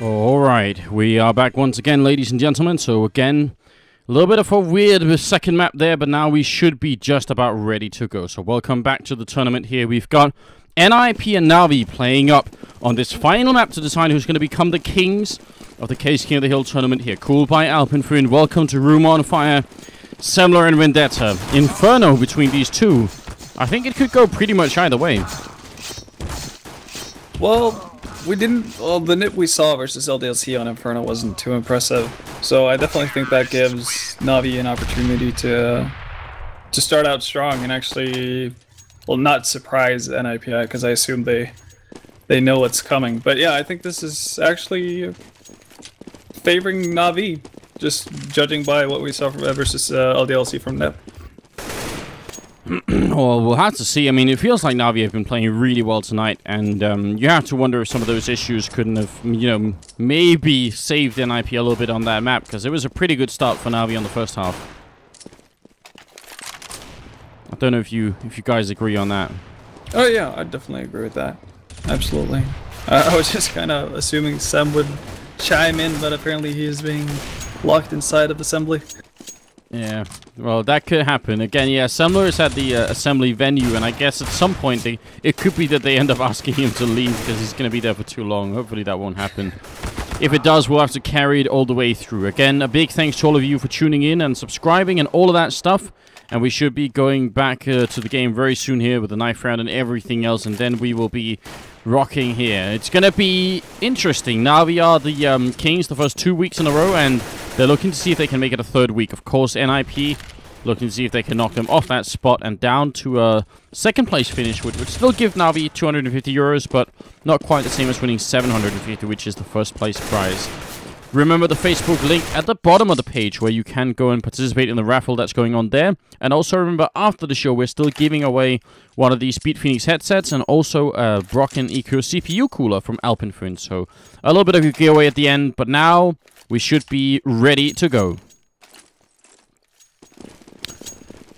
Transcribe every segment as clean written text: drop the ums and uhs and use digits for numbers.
Alright, we are back once again, ladies and gentlemen. So again, a little bit of a weird second map there, but now we should be just about ready to go. So welcome back to the tournament here. We've got NiP and Navi playing up on this final map to decide who's going to become the kings of the Caseking of the Hill tournament here. Cooled by Alpenföhn. Welcome to Room on Fire, Semler and Vendetta. Inferno between these two. I think it could go pretty much either way. Well, the NiP we saw versus LDLC on Inferno wasn't too impressive, so I definitely think that gives Navi an opportunity to start out strong and actually, well, not surprise NiP, because I assume they know what's coming. But yeah, I think this is actually favoring Navi, just judging by what we saw versus LDLC from NiP. Well, we'll have to see. I mean, it feels like Navi have been playing really well tonight, and you have to wonder if some of those issues couldn't have, maybe saved NiP a little bit on that map, because it was a pretty good start for Navi on the first half. I don't know if you guys agree on that. Oh yeah, I definitely agree with that. Absolutely. I was just kind of assuming Sem would chime in, but apparently he is being locked inside of assembly. Yeah, well, that could happen. Again, yeah, Semler is at the assembly venue, and I guess at some point it could be that they end up asking him to leave because he's going to be there for too long. Hopefully that won't happen. If it does, we'll have to carry it all the way through. Again, a big thanks to all of you for tuning in and subscribing and all of that stuff. And we should be going back to the game very soon here with the knife round and everything else, and then we will be rocking here. It's going to be interesting. Navi are the kings the first 2 weeks in a row, and they're looking to see if they can make it a third week. Of course, NiP looking to see if they can knock them off that spot and down to a second place finish, which would still give Navi 250 euros, but not quite the same as winning 750, which is the first place prize. Remember the Facebook link at the bottom of the page where you can go and participate in the raffle that's going on there. And also remember, after the show, we're still giving away one of these Speed Phoenix headsets and also a Brocken Eco CPU cooler from Alpenföhn. So a little bit of a giveaway at the end, but now we should be ready to go.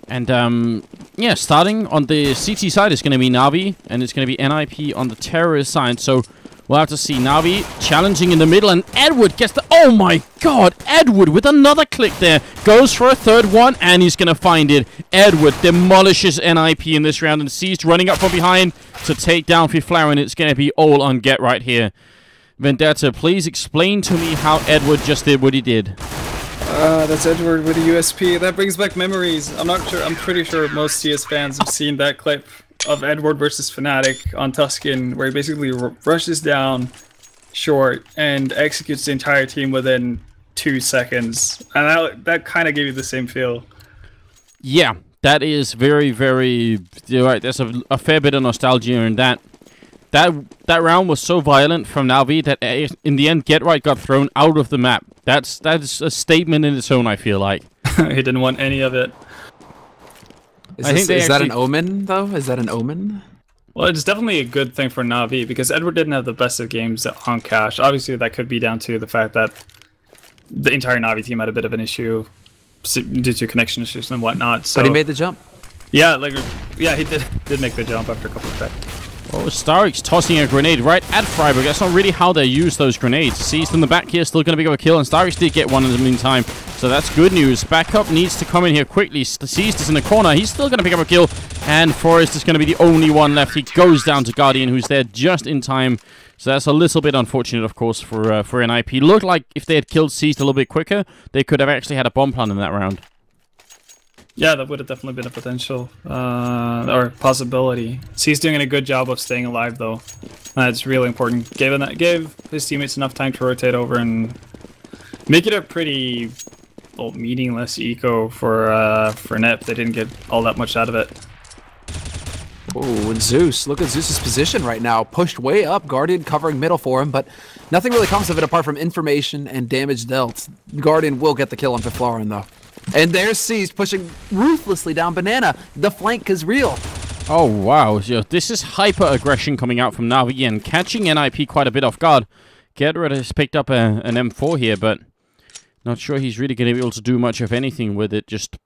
And yeah, starting on the CT side is going to be Navi, and it's going to be NiP on the terrorist side. So we'll have to see. Navi challenging in the middle, and Edward gets the... Oh my god! Edward with another click there. Goes for a third one, and he's going to find it. Edward demolishes NiP in this round, and Seized running up from behind to take down Fiflaren. It's going to be all on Get right here. Vendetta, please explain to me how Edward just did what he did. That's Edward with a USP. That brings back memories. I'm not sure. I'm pretty sure most CS fans have seen that clip of Edward versus Fnatic on Tuscan, where he basically rushes down short and executes the entire team within 2 seconds. And that kind of gave you the same feel. Yeah, that is very, very... You're right, there's a fair bit of nostalgia in that. That round was so violent from Navi that in the end, Get Right got thrown out of the map. That's a statement in its own, I feel like. He didn't want any of it. Is that an omen, though? Is that an omen? Well, it's definitely a good thing for Navi, because Edward didn't have the best of games on Cash. Obviously, that could be down to the fact that the entire Navi team had a bit of an issue due to connection issues and whatnot. So, but he made the jump. Yeah, he did make the jump after a couple of attacks. Oh, Starix tossing a grenade right at Freiburg. That's not really how they use those grenades. Seized in the back here, still going to be able to kill, and Starix did get one in the meantime. So that's good news. Backup needs to come in here quickly. Seized is in the corner. He's still going to pick up a kill, and Forrest is going to be the only one left. He goes down to Guardian, who's there just in time. So that's a little bit unfortunate, of course, for NiP. Looked like if they had killed Seized a little bit quicker, they could have actually had a bomb plan in that round. Yeah, that would have definitely been a potential or possibility. He's doing a good job of staying alive, though. That's really important. Gave his teammates enough time to rotate over and make it a pretty meaningless eco for NiP. They didn't get all that much out of it. Oh, and Zeus. Look at Zeus's position right now. Pushed way up, Guardian covering middle for him, but nothing really comes of it apart from information and damage dealt. Guardian will get the kill on Fiflaren, though. And there's Seized pushing ruthlessly down Banana. The flank is real. Oh, wow. This is hyper-aggression coming out from Navi and catching NiP quite a bit off guard. Gertrude has picked up an M4 here, but not sure he's really going to be able to do much of anything with it. Just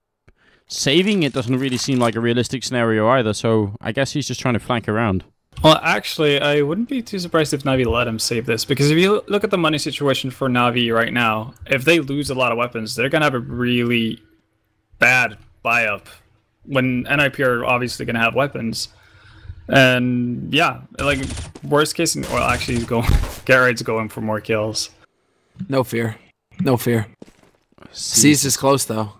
saving it doesn't really seem like a realistic scenario either, so I guess he's just trying to flank around. Well, actually, I wouldn't be too surprised if Navi let him save this, because if you look at the money situation for Navi right now, if they lose a lot of weapons, they're gonna have a really bad buy-up when NiP are obviously gonna have weapons. And yeah, like worst case, well, actually, he's going. Garrett's going for more kills. No fear. No fear. Seized is close, though.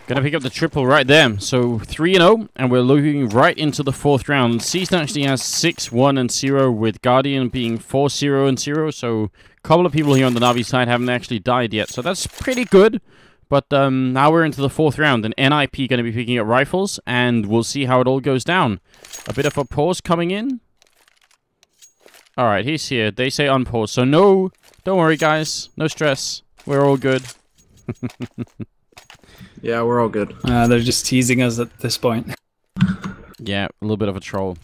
Gonna pick up the triple right there. So 3-0, and we're looking right into the 4th round. Seized actually has 6-1-0, with Guardian being 4-0-0. So a couple of people here on the Navi side haven't actually died yet. So that's pretty good. But now we're into the 4th round, and NiP going to be picking up rifles, and we'll see how it all goes down. A bit of a pause coming in. Alright, he's here. They say unpause. So no, don't worry guys. No stress. We're all good. Yeah, we're all good. They're just teasing us at this point. Yeah, a little bit of a troll.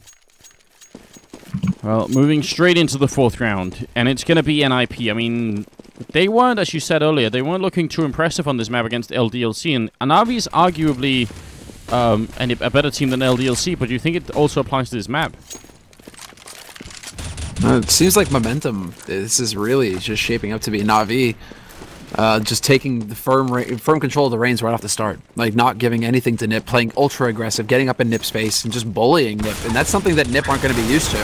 Well, moving straight into the 4th round, and it's going to be NiP. I mean, they weren't, as you said earlier, they weren't looking too impressive on this map against LDLC, and Navi is arguably a better team than LDLC, but do you think it also applies to this map? It seems like momentum. This is really just shaping up to be Navi. Just taking the firm control of the reins right off the start. Like, not giving anything to NiP, playing ultra aggressive, getting up in NiP space, and just bullying NiP. And that's something that NiP aren't going to be used to.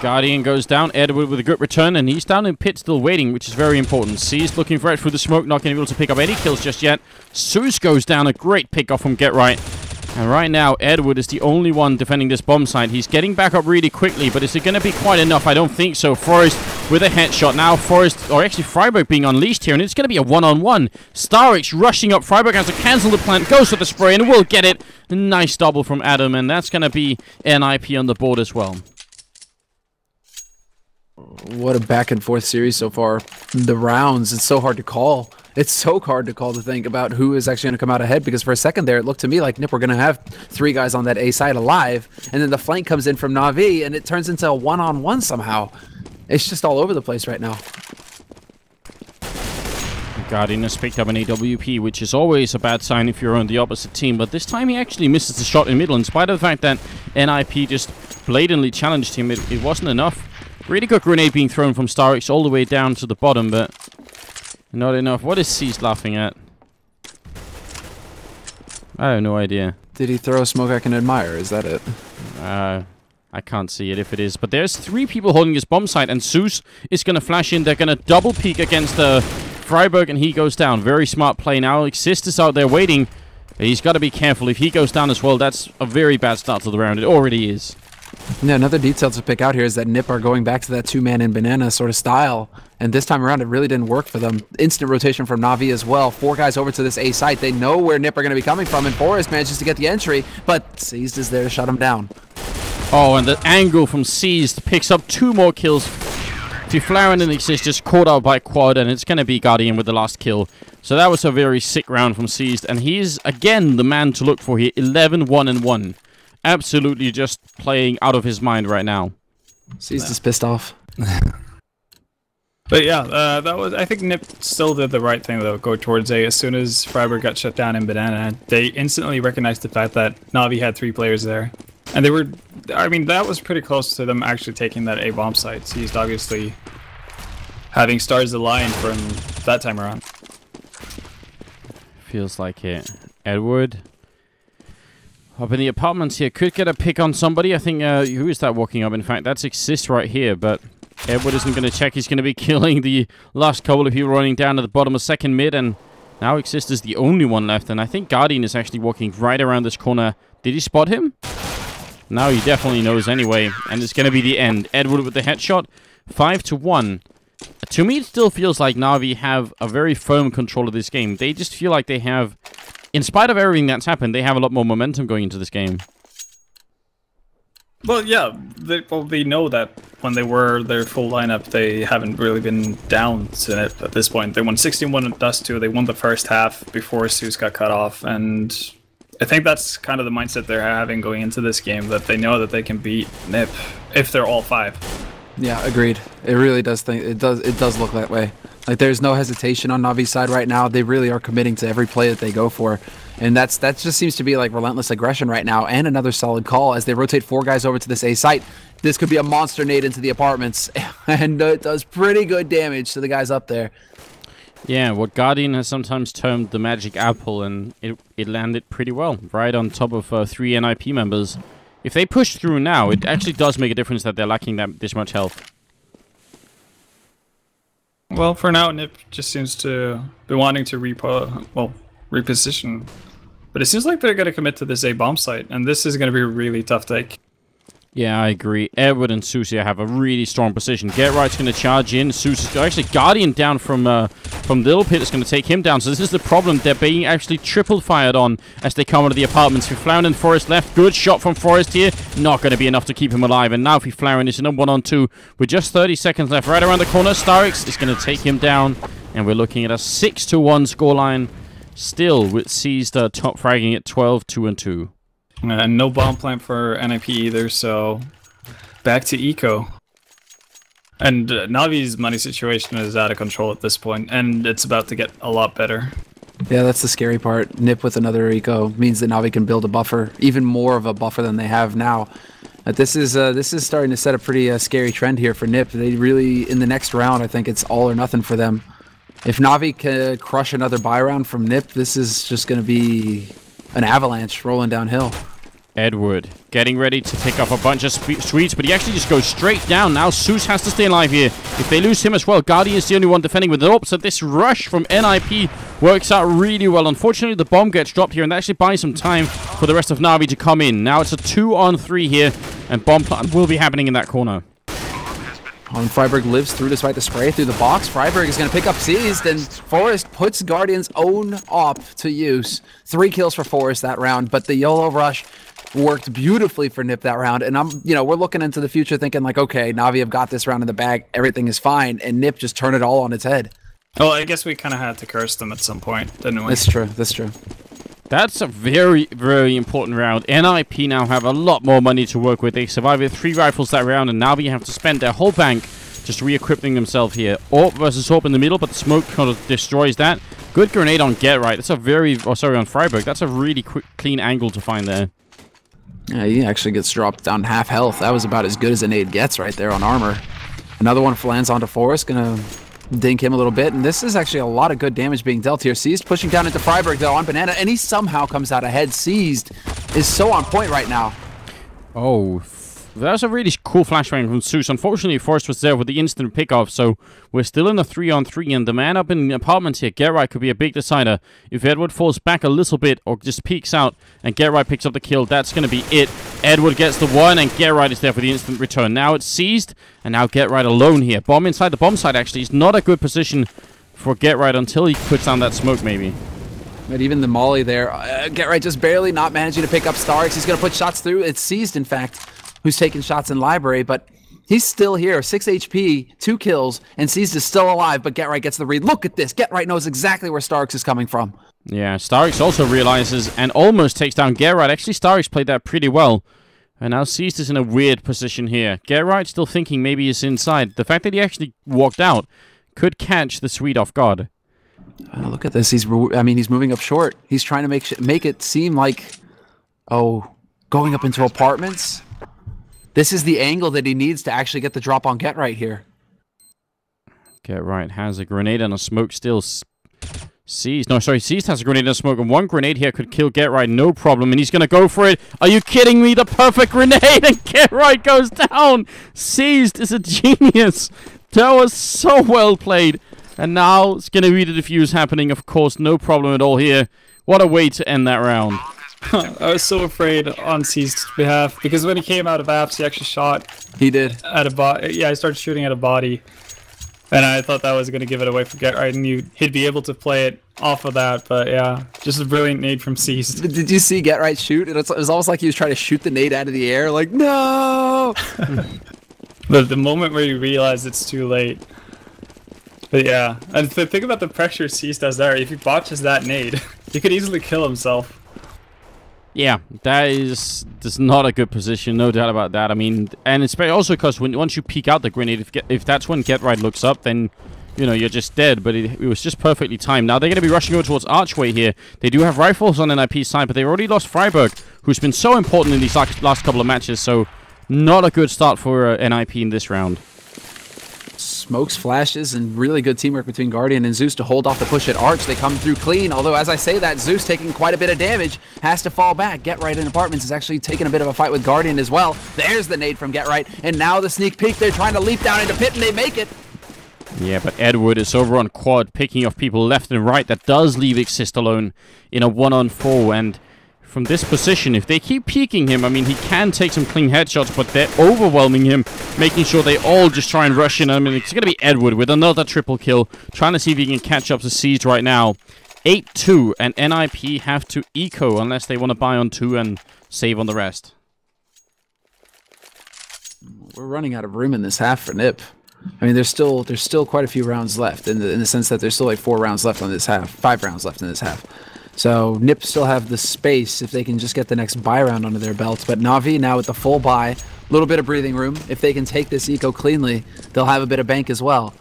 Guardian goes down. Edward with a good return, and he's down in pit still waiting, which is very important. Seized looking for it through the smoke, not going to be able to pick up any kills just yet. Zeus goes down. A great pick off from Get Right. And right now, Edward is the only one defending this bomb site. He's getting back up really quickly, but is it going to be quite enough? I don't think so. Forrest with a headshot. Now Forrest, or actually Freiburg being unleashed here, and it's going to be a one-on-one. Starix rushing up. Freiburg has to cancel the plant, goes for the spray, and will get it. Nice double from Adam, and that's going to be NiP on the board as well. What a back-and-forth series so far. The rounds, it's so hard to call. It's so hard to call to think about who is actually going to come out ahead, because for a second there, it looked to me like NiP were going to have 3 guys on that A side alive, and then the flank comes in from Navi, and it turns into a one-on-one somehow. It's just all over the place right now. Guardian has picked up an AWP, which is always a bad sign if you're on the opposite team, but this time he actually misses the shot in middle, in spite of the fact that NiP just blatantly challenged him. It wasn't enough. Really good grenade being thrown from Starix all the way down to the bottom, but not enough. What is Cease laughing at? I have no idea. Did he throw a smoke I can admire? Is that it? I can't see it if it is. But there's 3 people holding his bomb site, and Zeus is going to flash in. They're going to double peek against Freiburg, and he goes down. Very smart play now. Exist is out there waiting. He's got to be careful. If he goes down as well, that's a very bad start to the round. It already is. Yeah, another detail to pick out here is that NiP are going back to that 2-man and banana sort of style. And this time around, it really didn't work for them. Instant rotation from Navi as well. 4 guys over to this A site. They know where NiP are going to be coming from, and Forrest manages to get the entry, but Seized is there to shut him down. Oh, and the angle from Seized picks up 2 more kills. Tiflaren and Exist just caught out by Quad, and it's going to be Guardian with the last kill. So that was a very sick round from Seized, and he's, again, the man to look for here. 11-1-1. Absolutely just playing out of his mind right now. Seized is pissed off. But yeah, that was. I think NiP still did the right thing though. Go towards A. As soon as Freiburg got shut down in Banana, they instantly recognized the fact that Navi had 3 players there, and they were. I mean, that was pretty close to them actually taking that A bomb site. He's obviously having stars align from that time around. Feels like it. Edward up in the apartments here could get a pick on somebody. I think who is that walking up? In fact, that's Exist right here, but Edward isn't going to check. He's going to be killing the last couple of people running down to the bottom of second mid, and now Exist is the only one left, and I think Guardian is actually walking right around this corner. Did he spot him? Now he definitely knows anyway, and it's going to be the end. Edward with the headshot, 5-1. To me, it still feels like Navi have a very firm control of this game. They just feel like they have, in spite of everything that's happened, they have a lot more momentum going into this game. Well, yeah, they know that when they were their full lineup, they haven't really been down to it at this point. They won 16-1 at Dust 2. They won the first half before Zeus got cut off, and I think that's kind of the mindset they're having going into this game, that they know that they can beat NiP if they're all 5. Yeah, agreed. It really does it does look that way. Like, there's no hesitation on Navi's side right now. They really are committing to every play that they go for. And that just seems to be like relentless aggression right now. And another solid call as they rotate 4 guys over to this A site. This could be a monster nade into the apartments. And it does pretty good damage to the guys up there. Yeah, what Guardian has sometimes termed the magic apple, and it landed pretty well, right on top of 3 NiP members. If they push through now, it actually does make a difference that they're lacking this much health. Well, for now, NiP just seems to be wanting to reposition. But it seems like they're going to commit to this A bomb site, and this is going to be a really tough take. Yeah, I agree. Edward and Susia have a really strong position. Get Right's going to charge in. Susia's actually Guardian down from Little Pit is going to take him down. So this is the problem. They're being actually triple fired on as they come into the apartments. Flower and Forest left. Good shot from Forest here. Not going to be enough to keep him alive. And now Flower is in a 1-on-2 with just 30 seconds left. Right around the corner, Starix is going to take him down. And we're looking at a 6-1 scoreline. Still with Seized top fragging at 12-2-2. And no bomb plant for NiP either, so back to eco. And Navi's money situation is out of control at this point, and it's about to get a lot better. Yeah, that's the scary part. NiP with another eco means that Navi can build a buffer, even more of a buffer than they have now. This is starting to set a pretty scary trend here for NiP. They really, in the next round, I think it's all or nothing for them. If Navi can crush another buy round from NiP, this is just going to be an avalanche rolling downhill. Edward getting ready to pick up a bunch of sweets, but he actually just goes straight down. Now Zeus has to stay alive here. If they lose him as well, Guardian is the only one defending with it. So this rush from NiP works out really well. Unfortunately, the bomb gets dropped here, and that actually buys some time for the rest of Navi to come in. Now it's a 2-on-3 here, and bomb plant will be happening in that corner. Freiburg lives through despite the spray through the box. Freiburg is going to pick up Seized, and Forest puts Guardian's own op to use. 3 kills for Forest that round, but the YOLO rush worked beautifully for NiP that round. And we're looking into the future thinking like, okay, Navi have got this round in the bag, everything is fine, and NiP just turned it all on its head. Well, I guess we kind of had to curse them at some point, didn't we? That's true. That's true. That's a very, very important round. NiP now have a lot more money to work with. They survived with 3 rifles that round, and now they have to spend their whole bank just re-equipping themselves here. Orp versus Orp in the middle, but the smoke kind of destroys that. Good grenade on Get Right. That's a very... Oh, sorry, on Freiburg. That's a really quick, clean angle to find there. Yeah, he actually gets dropped down half health. That was about as good as a nade gets right there on armor. Another one lands onto Forest, gonna dink him a little bit, and this is actually a lot of good damage being dealt here. Seized pushing down into Freiburg though on Banana, and he somehow comes out ahead. Seized is so on point right now. Oh, that was a really cool flashbang from Zeus. Unfortunately, Forrest was there with the instant pickoff, so we're still in a 3-on-3, and the man up in the apartments here, Get Right, could be a big decider. If Edward falls back a little bit or just peeks out and Get Right picks up the kill, that's going to be it. Edward gets the 1, and Get Right is there for the instant return. Now it's Seized, and now Get Right alone here. Bomb inside the bomb site, actually, is not a good position for Get Right until he puts down that smoke, maybe. But even the molly there, Get Right just barely not managing to pick up Starix. He's going to put shots through. It's Seized, in fact, who's taking shots in library, but he's still here. 6 HP, 2 kills, and Seized is still alive, but Get Right gets the read. Look at this. Get Right knows exactly where Starix is coming from. Yeah, Starix also realizes and almost takes down Get Right. Actually, Starix played that pretty well. And now Seized is in a weird position here. Get Right still thinking maybe he's inside. The fact that he actually walked out could catch the Swede off guard. Look at this. He's moving up short. He's trying to make it seem like, going up into apartments. This is the angle that he needs to actually get the drop on Get Right here. Get Right has a grenade and a smoke still. Seized has a grenade and a smoke, and 1 grenade here could kill Get Right, no problem, and he's going to go for it. Are you kidding me? The perfect grenade, and Get Right goes down. Seized is a genius. That was so well played. And now it's going to be the defuse happening, of course, no problem at all here. What a way to end that round. I was so afraid on Seized's behalf, because when he came out of apps, he actually shot. He did. At a body. Yeah, I started shooting at a body. And I thought that was going to give it away for Get Right, and he'd be able to play it off of that. But yeah, just a brilliant nade from Seized. Did you see Get Right shoot? It was almost like he was trying to shoot the nade out of the air, like, no! But the moment where you realize it's too late. But yeah, and think about the pressure Seized does there. If he botches that nade, he could easily kill himself. Yeah, that is not a good position, no doubt about that. I mean, and it's also because once you peek out the grenade, if that's when Get Right looks up, then you know, you're just dead. But it was just perfectly timed. Now they're going to be rushing over towards Archway here. They do have rifles on NiP's side, but they've already lost Freiburg, who's been so important in these last couple of matches. So not a good start for NiP in this round. Smokes, flashes, and really good teamwork between Guardian and Zeus to hold off the push at Arch. They come through clean, although as I say that, Zeus taking quite a bit of damage, has to fall back. Get Right in Apartments is actually taking a bit of a fight with Guardian as well. There's the nade from Get Right, and now the sneak peek. They're trying to leap down into pit, and they make it. Yeah, but Edward is over on quad, picking off people left and right. That does leave Exist alone in a 1-on-4, and from this position, if they keep peeking him, I mean, he can take some clean headshots, but they're overwhelming him, making sure they all just try and rush in. I mean, it's going to be Edward with another triple kill, trying to see if he can catch up to Seized right now. 8-2, and NiP have to eco unless they want to buy on 2 and save on the rest. We're running out of room in this half for NiP. I mean, there's still quite a few rounds left in the sense that there's still like 4 rounds left on this half, 5 rounds left in this half. So NiP still have the space if they can just get the next buy round under their belts. But Navi now with the full buy, a little bit of breathing room. If they can take this eco cleanly, they'll have a bit of bank as well.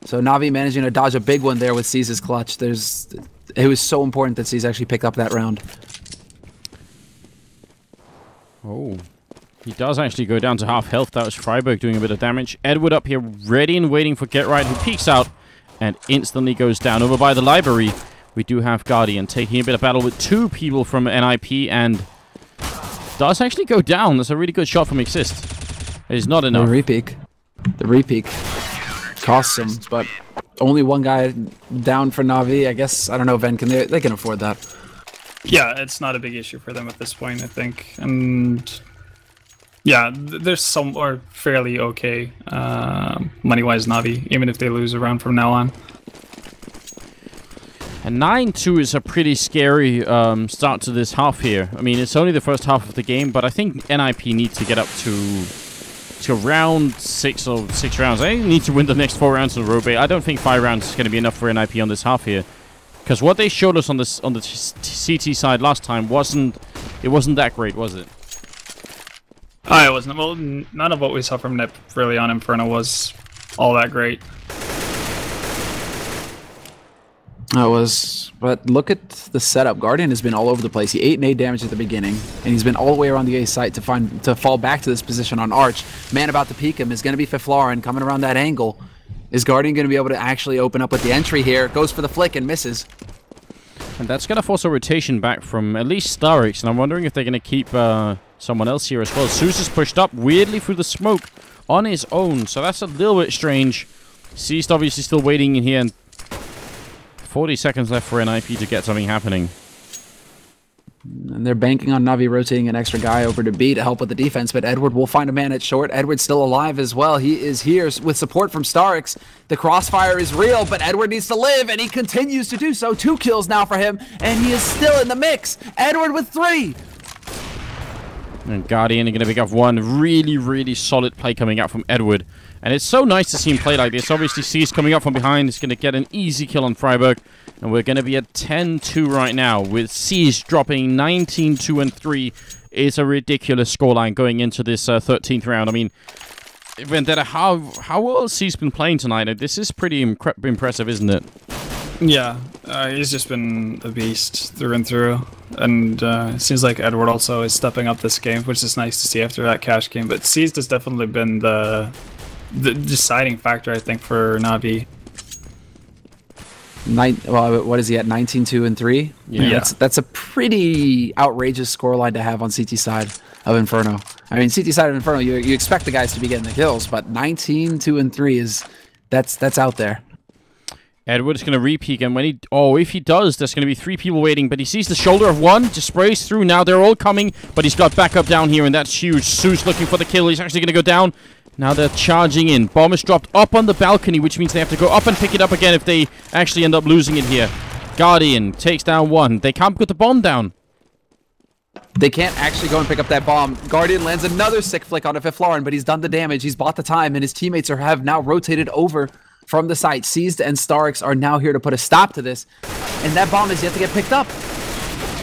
So Navi managing to dodge a big one there with Seiz's clutch. It was so important that Seize actually picked up that round. Oh, he does actually go down to half health. That was Freiburg doing a bit of damage. Edward up here ready and waiting for Get Right, who peeks out and instantly goes down. Over by the library, we do have Guardian taking a bit of battle with 2 people from NiP and does actually go down. That's a really good shot from Exist. It is not enough. The repeak costs him, but only 1 guy down for Navi. I guess, I don't know, Ven, they can afford that. Yeah, it's not a big issue for them at this point, I think. And yeah, there's some are fairly okay money-wise Navi, even if they lose a round from now on. And 9-2 is a pretty scary start to this half here. I mean, it's only the first half of the game, but I think NiP need to get up to round 6 or 6 rounds. They need to win the next 4 rounds in a row. I don't think 5 rounds is going to be enough for NiP on this half here, because what they showed us on the CT side last time wasn't that great, was it? It wasn't. Well, none of what we saw from NiP really on Inferno was all that great. It was, but look at the setup. Guardian has been all over the place. He ate 8 damage at the beginning, and he's been all the way around the A site to fall back to this position on Arch. Man about to peek him is going to be Fiflaurin coming around that angle. Is Guardian going to be able to actually open up with the entry here? Goes for the flick and misses. And that's going to force a rotation back from at least Starix, and I'm wondering if they're going to keep someone else here as well. Zeus is pushed up weirdly through the smoke on his own, so that's a little bit strange. Seized obviously still waiting in here, and 40 seconds left for NiP to get something happening. And they're banking on Navi rotating an extra guy over to B to help with the defense, but Edward will find a man at short. Edward's still alive as well. He is here with support from Starix. The crossfire is real, but Edward needs to live, and he continues to do so. 2 kills now for him, and he is still in the mix. Edward with 3. And Guardian are going to pick up 1 really, really solid play coming out from Edward. And it's so nice to see him play like this. Obviously, C's coming up from behind. He's going to get an easy kill on Freiburg. And we're going to be at 10-2 right now, with C's dropping 19-2 and 3. It's a ridiculous scoreline going into this 13th round. I mean, Vendetta, how well C's been playing tonight? This is pretty impressive, isn't it? Yeah, he's just been a beast through and through. And it seems like Edward also is stepping up this game, which is nice to see after that cash game. But C's has definitely been the deciding factor, I think, for Navi. Well, what is he at? 19-2 and 3. Yeah. That's a pretty outrageous scoreline to have on CT side of Inferno. I mean, CT side of Inferno, you expect the guys to be getting the kills, but 19-2 and 3 is that's out there. Edward's going to re-peek, and when if he does, there's going to be 3 people waiting, but he sees the shoulder of 1, just sprays through. Now they're all coming, but he's got backup down here, and that's huge. Zeus looking for the kill. He's actually going to go down. Now they're charging in. Bomb is dropped up on the balcony, which means they have to go up and pick it up again if they actually end up losing it here. Guardian takes down 1. They can't put the bomb down. They can't actually go and pick up that bomb. Guardian lands another sick flick on a Fiflaurin, but he's done the damage. He's bought the time, and his teammates have now rotated over from the site. Seized and Starix are now here to put a stop to this, and that bomb is yet to get picked up.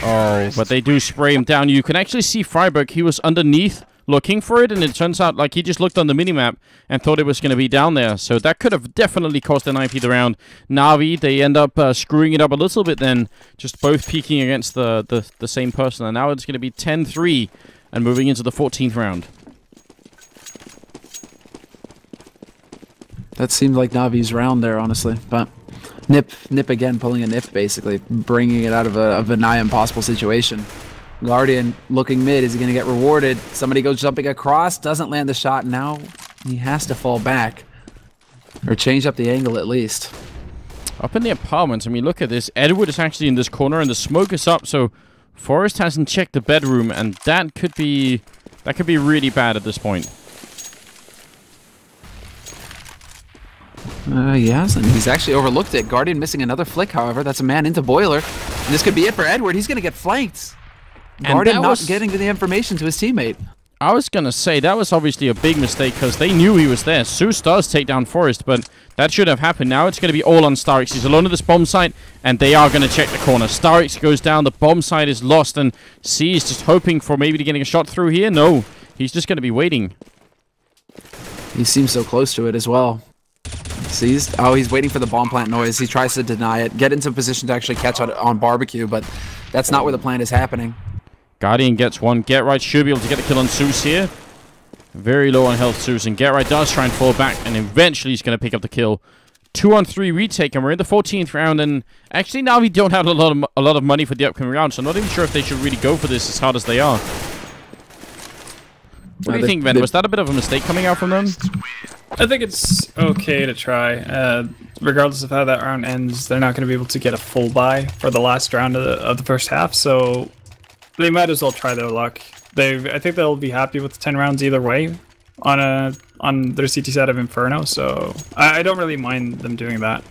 Oh, but they do spray him down. You can actually see Freiburg. He was underneath, looking for it, and it turns out like he just looked on the minimap and thought it was going to be down there. So that could have definitely cost NiP the round. Navi, they end up screwing it up a little bit then, just both peeking against the same person. And now it's going to be 10-3 and moving into the 14th round. That seemed like Navi's round there, honestly. But NiP again, pulling a NiP, basically. Bringing it out of a nigh impossible situation. Guardian looking mid. Is he going to get rewarded? Somebody goes jumping across. Doesn't land the shot. Now he has to fall back. Or change up the angle at least. Up in the apartments, I mean, look at this. Edward is actually in this corner, and the smoke is up, so Forrest hasn't checked the bedroom, and that could be really bad at this point. He hasn't. He's actually overlooked it. Guardian missing another flick, however. That's a man into Boiler. And this could be it for Edward. He's going to get flanked. Guardian not getting the information to his teammate. I was going to say, that was obviously a big mistake because they knew he was there. Zeus does take down Forrest, but that should have happened. Now it's going to be all on Starix. He's alone at this bomb site, and they are going to check the corner. Starix goes down. The bomb site is lost, and C is just hoping for maybe getting a shot through here. No, he's just going to be waiting. He seems so close to it as well. Seized. Oh, he's waiting for the bomb plant noise. He tries to deny it. Get into position to actually catch on barbecue, but that's not where the plant is happening. Guardian gets one. Get Right should be able to get the kill on Zeus here. Very low on health, Zeus, and Get Right does try and fall back, and eventually he's going to pick up the kill. 2-on-3 retake, and we're in the 14th round, and actually now we don't have a lot of money for the upcoming round, so I'm not even sure if they should really go for this as hard as they are. What do you think, Ben? Was that a bit of a mistake coming out from them? I think it's okay to try. Regardless of how that round ends, they're not going to be able to get a full buy for the last round of the first half, so they might as well try their luck. I think they'll be happy with 10 rounds either way on their CT side of Inferno, so I don't really mind them doing that.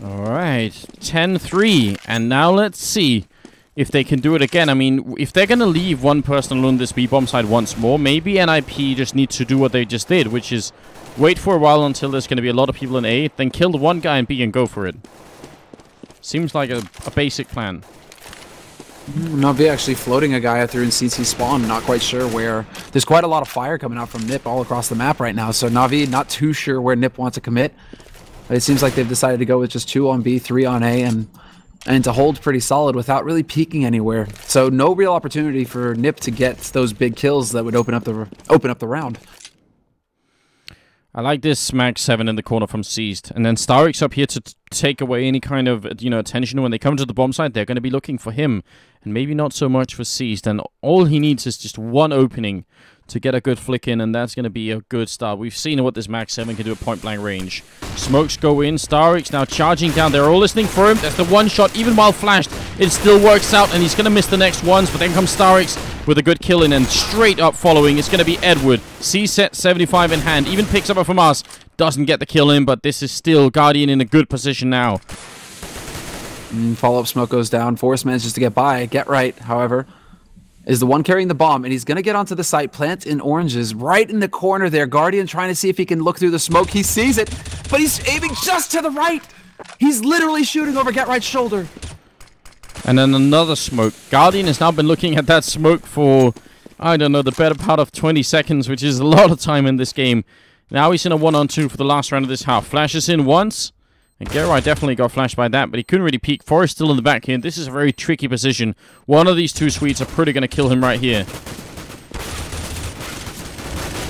Alright, 10-3, and now let's see if they can do it again. I mean, if they're going to leave one person alone this B-bomb side once more, maybe NiP just needs to do what they just did, which is wait for a while until there's going to be a lot of people in A, then kill the one guy in B and go for it. Seems like a basic plan. Navi actually floating a guy through in CT spawn, not quite sure where. There's quite a lot of fire coming out from NiP all across the map right now, so Navi not too sure where NiP wants to commit. But it seems like they've decided to go with just 2 on B, 3 on A, and to hold pretty solid without really peeking anywhere. So no real opportunity for NiP to get those big kills that would open up the round. I like this Max 7 in the corner from Seized. And then Starix up here to take away any kind of, attention. When they come to the bomb site, they're going to be looking for him. And maybe not so much for Seized. And all he needs is just one opening to get a good flick in, and that's going to be a good start. We've seen what this Max 7 can do at point-blank range. Smokes go in. Starix now charging down. They're all listening for him. That's the one shot. Even while flashed, it still works out, and he's going to miss the next ones. But then comes Starix with a good kill in, and straight up following, it's going to be Edward. C-set 75 in hand. Even picks up a FAMAS. Doesn't get the kill in, but this is still Guardian in a good position now. Follow-up smoke goes down. Forrest manages to get by. Get Right, however, is the one carrying the bomb, and he's going to get onto the site. Plant in oranges right in the corner there. Guardian trying to see if he can look through the smoke. He sees it, but he's aiming just to the right. He's literally shooting over Get Right's shoulder. And then another smoke. Guardian has now been looking at that smoke for, I don't know, the better part of 20 seconds, which is a lot of time in this game. Now he's in a 1-on-2 for the last round of this half. Flashes in once. And Gerard definitely got flashed by that, but he couldn't really peek. Forrest still in the back here. This is a very tricky position. One of these two Swedes are pretty going to kill him right here.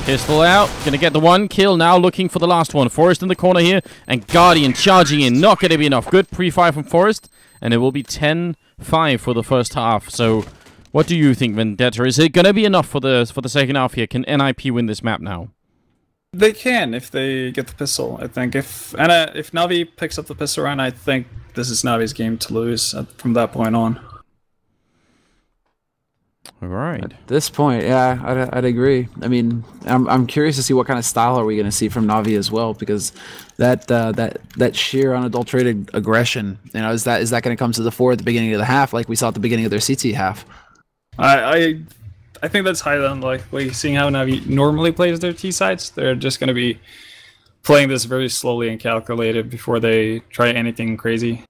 Pistol out. Going to get the one kill. Now looking for the last one. Forrest in the corner here. And Guardian charging in. Not going to be enough. Good pre-fire from Forrest. And it will be 10-5 for the first half. So what do you think, Vendetta? Is it going to be enough for the second half here? Can NiP win this map now? They can if they get the pistol, I think. If Navi picks up the pistol round, I think this is Navi's game to lose from that point on. All right. At this point, yeah, I'd agree. I mean, I'm curious to see what kind of style are we going to see from Navi as well, because that sheer unadulterated aggression, is that going to come to the fore at the beginning of the half, like we saw at the beginning of their CT half? I think that's highly unlikely, seeing how Navi normally plays their T sides. They're just going to be playing this very slowly and calculated before they try anything crazy.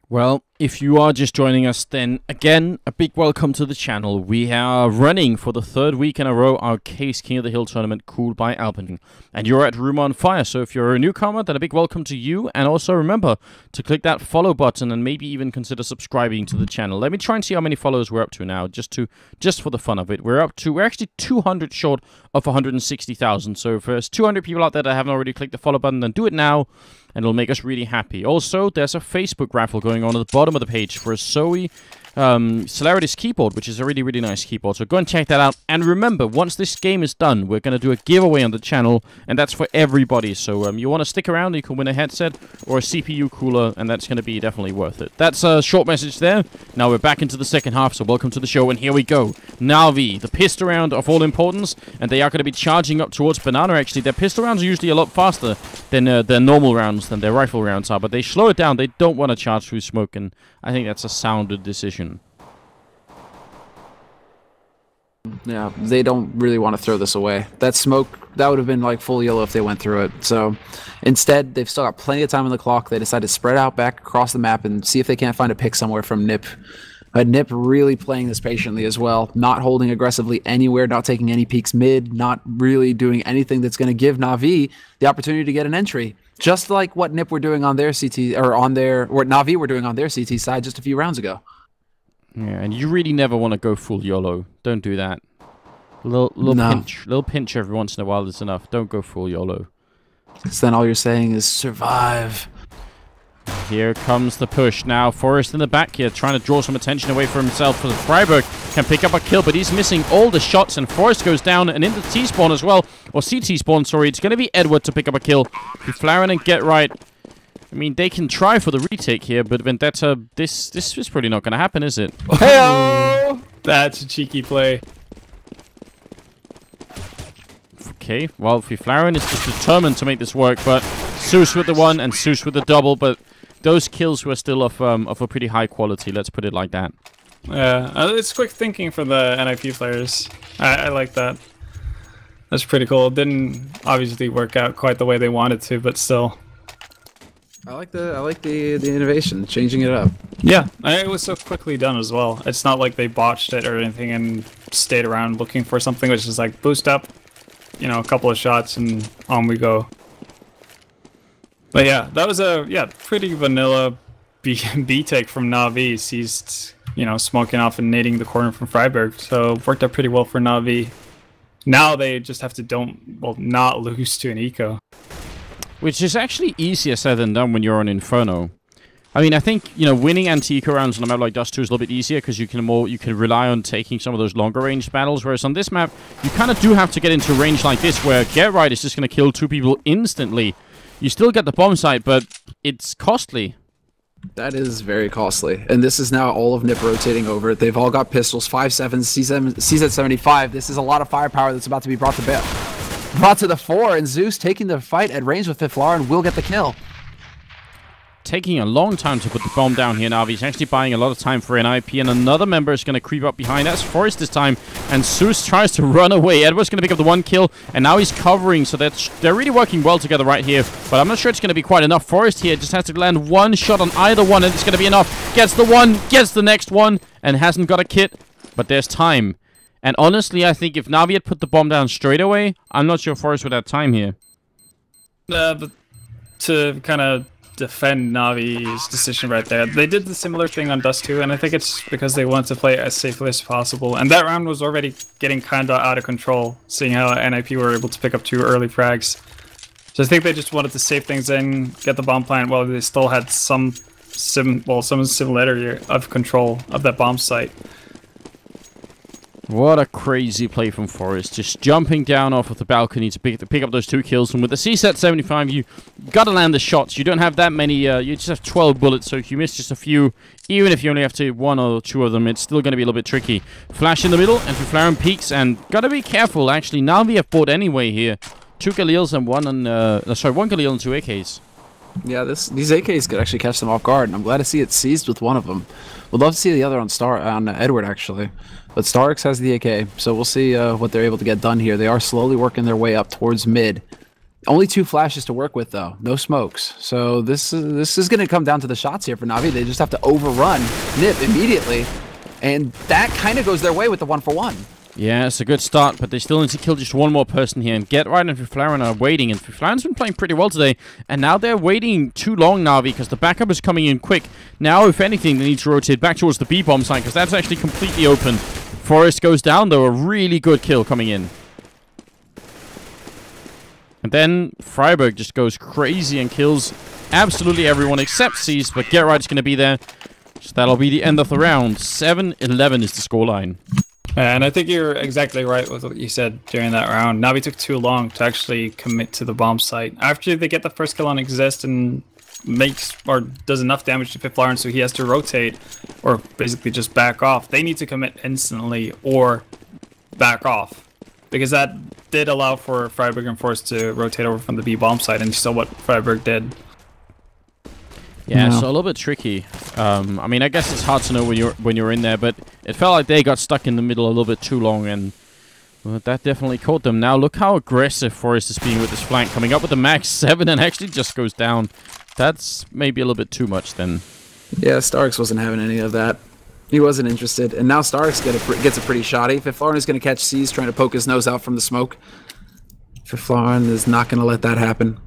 Well, If you are just joining us, then again, a big welcome to the channel. We are running for the third week in a row our Case King of the Hill tournament, cooled by Alpenföhn. And you're at Room on Fire, so if you're a newcomer, then a big welcome to you. And also remember to click that follow button and maybe even consider subscribing to the channel. Let me try and see how many followers we're up to now, just for the fun of it. We're actually 200 short of 160,000. So if there's 200 people out there that haven't already clicked the follow button, then do it now. And it'll make us really happy. Also, there's a Facebook raffle going on at the bottom of the page for a Zoe Celerity's keyboard, which is a really, really nice keyboard. So go and check that out. And remember, once this game is done, we're going to do a giveaway on the channel, and that's for everybody. So you want to stick around, you can win a headset or a CPU cooler, and that's going to be definitely worth it. That's a short message there. Now we're back into the second half, so welcome to the show, and here we go. Navi, the pistol round of all importance, and they are going to be charging up towards Banana, actually. Their pistol rounds are usually a lot faster than their normal rounds, than their rifle rounds are, but they slow it down. They don't want to charge through smoke, and I think that's a sound decision. Yeah, they don't really want to throw this away. That smoke, that would have been like full yellow if they went through it. So instead, they've still got plenty of time on the clock. They decide to spread out back across the map and see if they can't find a pick somewhere from NiP. NiP really playing this patiently as well, not holding aggressively anywhere, not taking any peeks mid, not really doing anything that's going to give Navi the opportunity to get an entry. Just like what NiP were doing on their CT, or what Navi were doing on their CT side just a few rounds ago. Yeah, and you really never want to go full YOLO. Don't do that. Little pinch every once in a while is enough. Don't go full YOLO. Because then all you're saying is survive. Here comes the push now. Forrest in the back here, trying to draw some attention away from himself. For Freiburg can pick up a kill, but he's missing all the shots, and Forrest goes down and into T-spawn as well, or CT spawn. Sorry, it's going to be Edward to pick up a kill. Flaren and Get Right. I mean, they can try for the retake here, but Vendetta, this is probably not going to happen, is it? Hey-o! That's a cheeky play. Okay, well, Flaren is just determined to make this work, but Zeus with the one and Zeus with the double, but those kills were still of a pretty high quality, let's put it like that. Yeah, it's quick thinking for the NiP players. I like that. That's pretty cool. It didn't obviously work out quite the way they wanted to, but still. I like the innovation, changing it up. Yeah, it was so quickly done as well. It's not like they botched it or anything and stayed around looking for something, which is like boost up, you know, a couple of shots and on we go. But yeah, that was a pretty vanilla B take from Navi. He's, you know, smoking off and nading the corner from Freiburg, so it worked out pretty well for Navi. Now they just have to not lose to an eco. Which is actually easier said than done when you're on Inferno. I mean, I think, you know, winning anti-eco rounds on a map like Dust 2 is a little bit easier because you can rely on taking some of those longer range battles, whereas on this map, you kind of do have to get into a range like this where Get Right is just going to kill two people instantly. You still get the bomb site, but it's costly. That is very costly. And this is now all of NiP rotating over. They've all got pistols, 5.7, CZ75. This is a lot of firepower that's about to be brought to bear. Brought to the fore, and Zeus taking the fight at range with Fiflar will get the kill. Taking a long time to put the bomb down here. Navi's actually buying a lot of time for NiP, and another member is going to creep up behind. That's Forrest this time, and Zeus tries to run away. Edward's going to pick up the one kill, and now he's covering, so they're really working well together right here, but I'm not sure it's going to be quite enough. Forrest here just has to land one shot on either one, and it's going to be enough. Gets the one, gets the next one, and hasn't got a kit, but there's time. And honestly, I think if Navi had put the bomb down straight away, I'm not sure Forrest would have time here. But to kind of defend Navi's decision right there, they did the similar thing on Dust 2, and I think it's because they wanted to play as safely as possible. And that round was already getting kind of out of control, seeing how NiP were able to pick up 2 early frags. So I think they just wanted to save things in, get the bomb plant while they still had some similarity of control of that bomb site. What a crazy play from Forrest. Just jumping down off of the balcony to pick up those 2 kills. And with the CZ75, you gotta land the shots. You don't have that many, you just have 12 bullets, so if you miss just a few, even if you only have to 1 or 2 of them, it's still gonna be a little bit tricky. Flash in the middle, and Flaren peeks, and gotta be careful, actually. Navi have bought anyway here. 2 Galils and 1 Galil and 2 AKs. Yeah, these AKs could actually catch them off guard, and I'm glad to see it seized with one of them. Would love to see the other on Edward, actually. But Starks has the AK, so we'll see what they're able to get done here. They are slowly working their way up towards mid. Only 2 flashes to work with, though. No smokes. So this is going to come down to the shots here for Navi. They just have to overrun NiP immediately. And that kind of goes their way with the 1-for-1. Yeah, it's a good start, but they still need to kill just one more person here. And Get Right and Fiflaren are waiting. And Fiflaren's been playing pretty well today. And now they're waiting too long, Navi, because the backup is coming in quick. Now, if anything, they need to rotate back towards the B-bomb site, because that's actually completely open. Forest goes down, though. A really good kill coming in. And then Freiburg just goes crazy and kills absolutely everyone except Seas, but Get Right's going to be there. So that'll be the end of the round. 7-11 is the scoreline. And I think you're exactly right with what you said during that round. Navi took too long to actually commit to the bomb site. After they get the first kill on Exist and makes or does enough damage to Fiflaren so he has to rotate or basically just back off, they need to commit instantly or back off. Because that did allow for Freiburg and Force to rotate over from the B bomb side, and you saw what Freiburg did. Yeah, so a little bit tricky. I mean, I guess it's hard to know when you're in there, but it felt like they got stuck in the middle a little bit too long, and well, that definitely caught them. Now look how aggressive Forest is being with this flank, coming up with the max 7 and actually just goes down. That's maybe a little bit too much then. Yeah, Starks wasn't having any of that. He wasn't interested, and now Starks gets a pretty shoddy. Fiflaren is going to catch Seas trying to poke his nose out from the smoke. Fiflaren is not going to let that happen.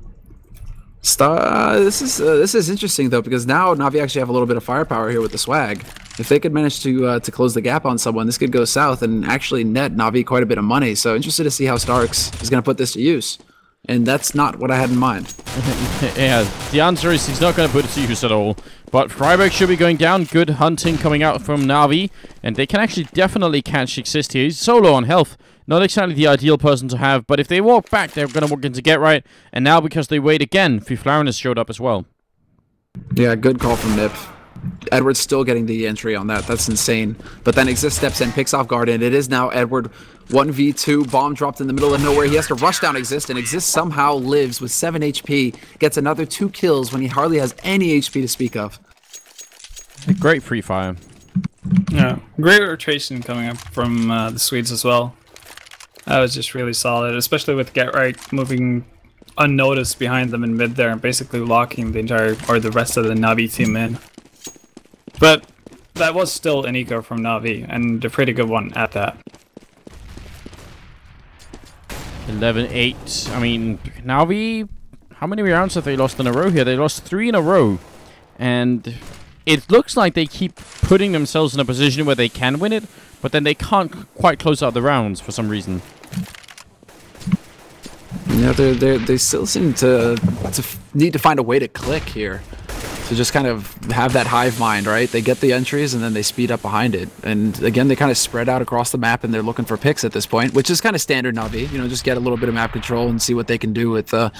This is interesting though, because now Navi actually have a little bit of firepower here with the swag. If they could manage to close the gap on someone, this could go south and actually net Navi quite a bit of money. So interested to see how Starks is going to put this to use. And that's not what I had in mind. Yeah, the answer is he's not going to put it to use at all. But Freiburg should be going down. Good hunting coming out from Navi. And they can actually definitely catch Exist here. He's so low on health. Not exactly the ideal person to have. But if they walk back, they're going to walk into Get Right. And now because they wait again, Fiflaren has showed up as well. Yeah, good call from NiP. Edward's still getting the entry on that. That's insane. But then Exist steps in, picks off Guardian. It is now Edward 1v2. Bomb dropped in the middle of nowhere. He has to rush down Exist, and Exist somehow lives with 7 HP. Gets another 2 kills when he hardly has any HP to speak of. A great free fire. Yeah, great rotation coming up from the Swedes as well. That was just really solid, especially with Get Right moving unnoticed behind them in mid there and basically locking the entire, or the rest of the Navi team in. But that was still an eco from Navi, and a pretty good one at that. 11-8. I mean, Navi, how many rounds have they lost in a row here? They lost 3 in a row. And it looks like they keep putting themselves in a position where they can win it, but then they can't quite close out the rounds for some reason. Yeah, they still seem to need to find a way to click here. To just kind of have that hive mind, right? They get the entries and then they speed up behind it. And again, they kind of spread out across the map and they're looking for picks at this point, which is kind of standard Navi. You know, just get a little bit of map control and see what they can do with the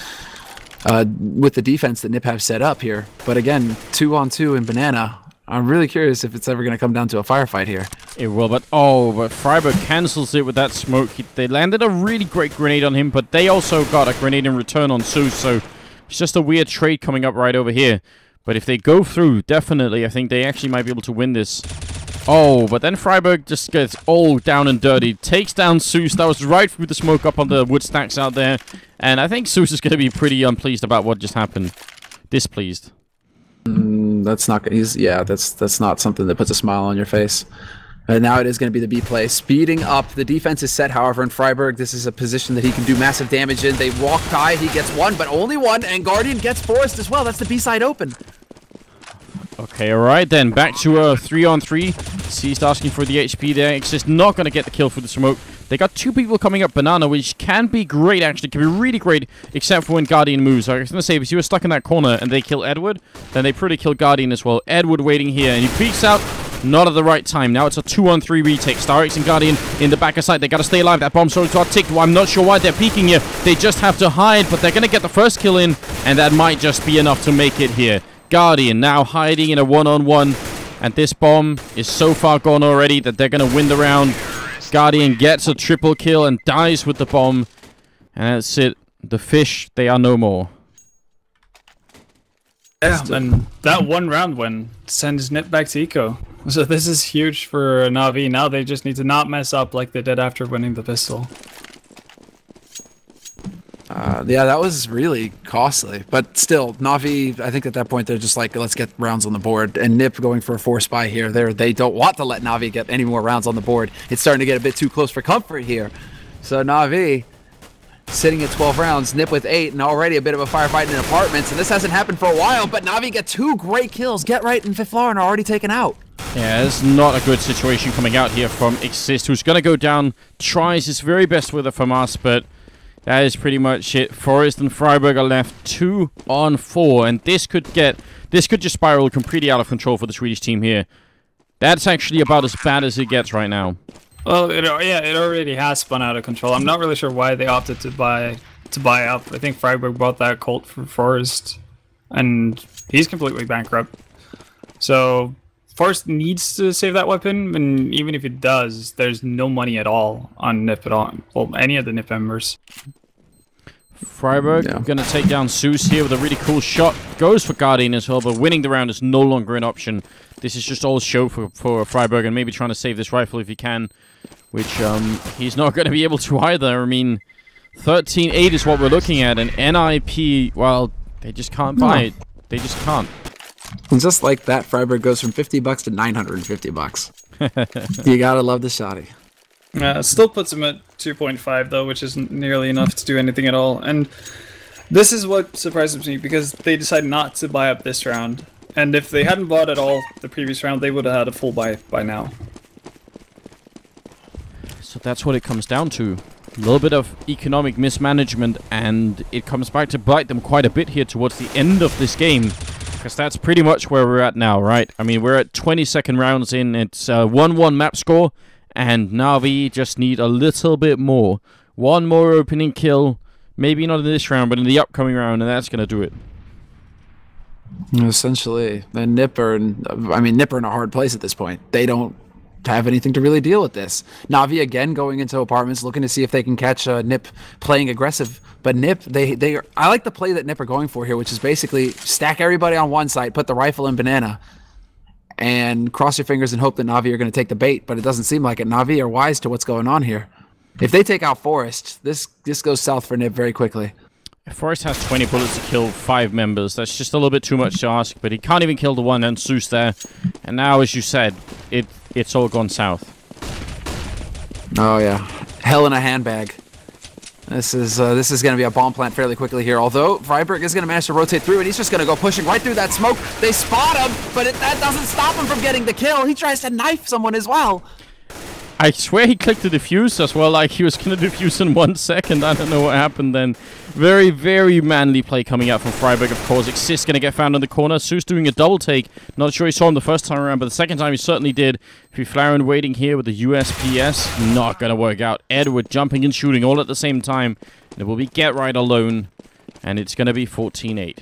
defense that NiP have set up here. But again, 2-on-2 in Banana. I'm really curious if it's ever going to come down to a firefight here. It will, but Freiburg cancels it with that smoke. They landed a really great grenade on him, but they also got a grenade in return on Zeus, so it's just a weird trade coming up right over here. But if they go through, definitely, I think they actually might be able to win this. Oh, but then Freiburg just gets all down and dirty. Takes down Zeus. That was right through the smoke up on the wood stacks out there. And I think Zeus is going to be pretty unpleased about what just happened. Displeased. That's not. That's not something that puts a smile on your face. And now it is going to be the B play. Speeding up. The defense is set, however, in Freiburg. This is a position that he can do massive damage in. They walk by. He gets one, but only one. And Guardian gets Forest as well. That's the B side open. Okay, alright then. Back to a 3-on-3. Ceased asking for the HP there. It's just not going to get the kill through the smoke. They got 2 people coming up Banana, which can be great, actually. Can be really great, except for when Guardian moves. I was going to say, if you were stuck in that corner and they kill Edward, then they pretty kill Guardian as well. Edward waiting here, and he peeks out. Not at the right time. Now it's a 2-on-3 retake. StarX and Guardian in the back of sight. They got to stay alive. That bomb starts to tick. I'm not sure why they're peeking here. They just have to hide, but they're going to get the first kill in, and that might just be enough to make it here. Guardian now hiding in a 1-on-1, and this bomb is so far gone already that they're going to win the round. Guardian gets a triple kill and dies with the bomb, and that's it. The fish, they are no more. Yeah, and that one round win sends NiP back to eco. So this is huge for Navi. Now they just need to not mess up like they did after winning the pistol. Yeah, that was really costly. But still, Navi, I think at that point they're just like, let's get rounds on the board. And NiP going for a force buy here. They don't want to let Navi get any more rounds on the board. It's starting to get a bit too close for comfort here. So Navi sitting at 12 rounds, NiP with 8, and already a bit of a firefight in apartments. And this hasn't happened for a while, but Navi get 2 great kills. Get Right and Fiflaren are already taken out. Yeah, it's not a good situation coming out here from Exist, who's going to go down, tries his very best with a FAMAS, but that is pretty much it. Forrest and Freiberg are left 2 on 4, and this could just spiral completely out of control for the Swedish team here. That's actually about as bad as it gets right now. Well, it already has spun out of control. I'm not really sure why they opted to buy up. I think Freiberg bought that Colt for Forrest, and he's completely bankrupt. So Forrest needs to save that weapon, and even if it does, there's no money at all on NiP at all. Well, any of the NiP members. Freiberg gonna take down Zeus here with a really cool shot. Goes for Guardian as well, but winning the round is no longer an option. This is just all show for Freiberg, and maybe trying to save this rifle if he can, which he's not going to be able to either. I mean, 13-8 is what we're looking at, and NiP, well, they just can't buy it. They just can't. And just like that, Freiberg goes from $50 to $950. You gotta love the shotty. It still puts him at 2.5 though, which isn't nearly enough to do anything at all. And this is what surprises me, because they decided not to buy up this round. And if they hadn't bought at all the previous round, they would have had a full buy by now. So that's what it comes down to. A little bit of economic mismanagement, and it comes back to bite them quite a bit here towards the end of this game. Because that's pretty much where we're at now, right? I mean, we're at 22nd rounds in. It's a 1-1 map score, and Navi just need a little bit more. One more opening kill, maybe not in this round, but in the upcoming round, and that's going to do it. Essentially, and NiP are in a hard place at this point. They don't have anything to really deal with this. Navi again going into apartments, looking to see if they can catch NiP playing aggressive. But NiP, I like the play that NiP are going for here, which is basically stack everybody on one side, put the rifle in banana, and cross your fingers and hope that Navi are going to take the bait. But it doesn't seem like it. Navi are wise to what's going on here. If they take out Forrest, this goes south for NiP very quickly. Forrest has 20 bullets to kill 5 members. That's just a little bit too much to ask, but he can't even kill the one and Zeus there. And now, as you said, it's all gone south. Oh yeah, hell in a handbag. This is going to be a bomb plant fairly quickly here. Although Freiberg is going to manage to rotate through, and he's just going to go pushing right through that smoke. They spot him, but that doesn't stop him from getting the kill. He tries to knife someone as well. I swear he clicked the defuse as well, like he was going to defuse in 1 second. I don't know what happened then. Very, very manly play coming out from Freiberg, of course. Exist going to get found in the corner. Zeus doing a double take. Not sure he saw him the first time around, but the second time he certainly did. Fiflaren waiting here with the USPS. Not going to work out. Edward jumping and shooting all at the same time. And it will be Get Right alone. And it's going to be 14-8.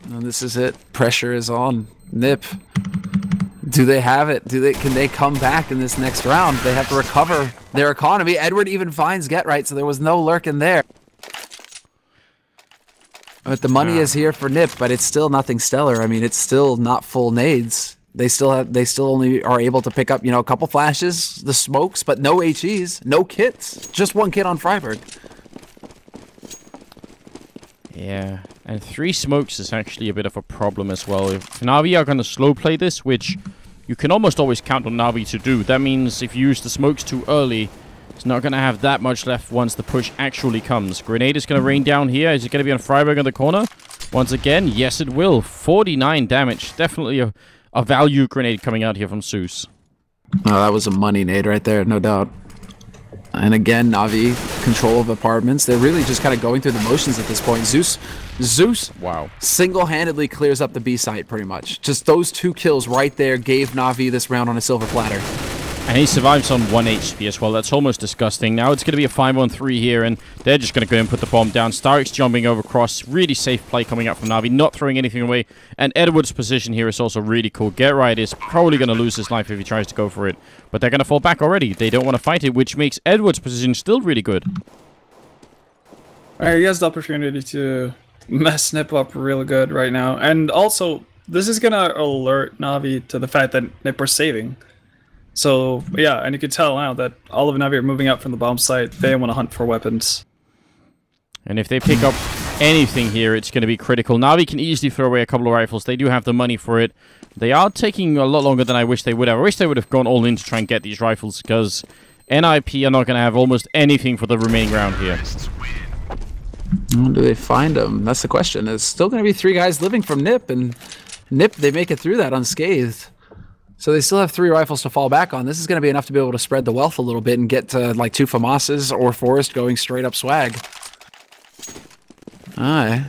And this is it. Pressure is on. NiP. Do they have it? Can they come back in this next round? They have to recover their economy. Edward even finds Get Right, so there was no lurking there. But the money is here for NiP, but it's still nothing stellar. I mean, it's still not full nades. They still only are able to pick up, a couple flashes, the smokes, but no HEs, no kits. Just 1 kit on Freiberg. Yeah, and 3 smokes is actually a bit of a problem as well. If Navi are going to slow play this, which you can almost always count on Navi to do, that means if you use the smokes too early, it's not going to have that much left once the push actually comes. Grenade is going to rain down here. Is it going to be on Freiberg in the corner? Once again, yes it will. 49 damage. Definitely a value grenade coming out here from Zeus. Oh, that was a money nade right there, no doubt. And again, Navi, control of apartments. They're really just kind of going through the motions at this point. Zeus, wow, single-handedly clears up the B site pretty much. Just those 2 kills right there gave Navi this round on a silver platter. And he survives on 1 HP as well. That's almost disgusting. Now it's going to be a 5-on-3 here, and they're just going to go and put the bomb down. Starix jumping over cross. Really safe play coming out from Navi, not throwing anything away. And Edward's position here is also really cool. Get Right is probably going to lose his life if he tries to go for it. But they're going to fall back already. They don't want to fight it, which makes Edward's position still really good. Alright, he has the opportunity to mess NiP up really good right now. And also, this is going to alert Navi to the fact that NiP are saving. So, yeah, and you can tell now that all of Navi are moving out from the bomb site. They want to hunt for weapons. And if they pick up anything here, it's going to be critical. Navi can easily throw away a couple of rifles. They do have the money for it. They are taking a lot longer than I wish they would have. I wish they would have gone all in to try and get these rifles, because NiP are not going to have almost anything for the remaining round here. How do they find them? That's the question. There's still going to be 3 guys living from NiP, and NiP, they make it through that unscathed. So they still have 3 rifles to fall back on. This is going to be enough to be able to spread the wealth a little bit and get to like 2 FAMASs or Forest going straight up swag. Aye.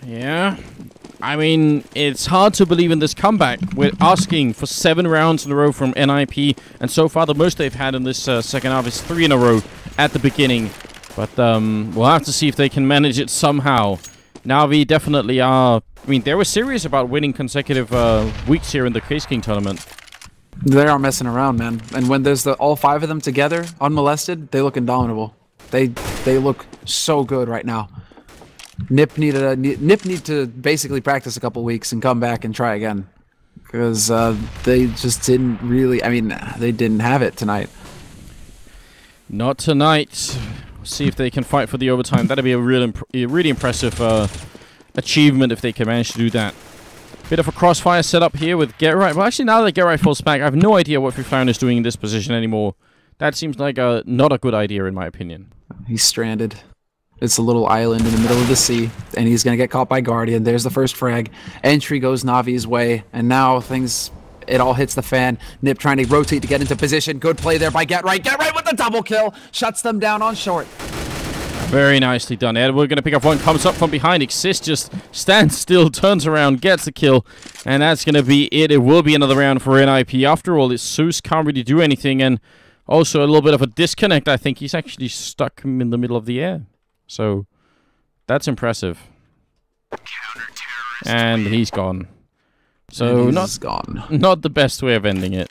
Yeah. I mean, it's hard to believe in this comeback. We're asking for 7 rounds in a row from NiP, and so far the most they've had in this second half is 3 in a row at the beginning. But we'll have to see if they can manage it somehow. Navi definitely are... I mean, they were serious about winning consecutive weeks here in the Caseking tournament. They aren't messing around, man. And when there's all 5 of them together, unmolested, they look indomitable. They look so good right now. NiP need to basically practice a couple weeks and come back and try again, because they just didn't really. I mean, they didn't have it tonight. Not tonight. See if they can fight for the overtime. That'd be a really impressive achievement if they can manage to do that. Bit of a crossfire setup here with Get Right. Well, actually, now that Get Right falls back, I have no idea what Fiflown is doing in this position anymore. That seems like not a good idea, in my opinion. He's stranded. It's a little island in the middle of the sea, and he's going to get caught by Guardian. There's the first frag. Entry goes Navi's way, and now things... It all hits the fan. NiP trying to rotate to get into position. Good play there by Get Right. Get Right with the double kill. Shuts them down on short. Very nicely done, Ed. We're going to pick up one. Comes up from behind. Exist just stands still, turns around, gets the kill. And that's going to be it. It will be another round for NiP. After all, Zeus can't really do anything. And also a little bit of a disconnect, I think. He's actually stuck in the middle of the air. So that's impressive. And he's gone. So not the best way of ending it.